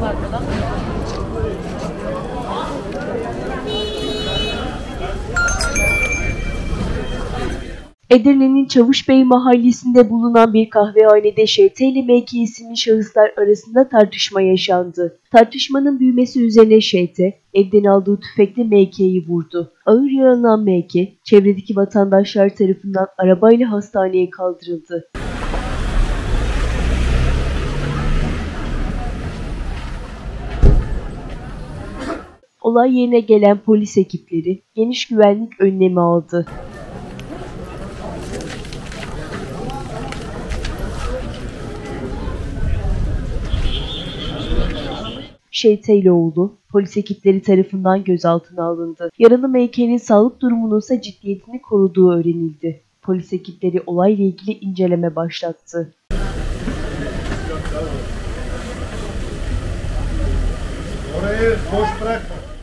arkadan. Edirne'nin Çavuşbey mahallesinde bulunan bir kahvehanede ŞT ile MK isimli şahıslar arasında tartışma yaşandı. Tartışmanın büyümesi üzerine ŞT, evden aldığı tüfekle MK'yi vurdu. Ağır yaralanan MK, çevredeki vatandaşlar tarafından arabayla hastaneye kaldırıldı. Olay yerine gelen polis ekipleri geniş güvenlik önlemi aldı. Şeyteyloğlu, polis ekipleri tarafından gözaltına alındı. Yaralı MK'nin sağlık durumunun ise ciddiyetini koruduğu öğrenildi. Polis ekipleri olayla ilgili inceleme başlattı. Orayı boş bırakma.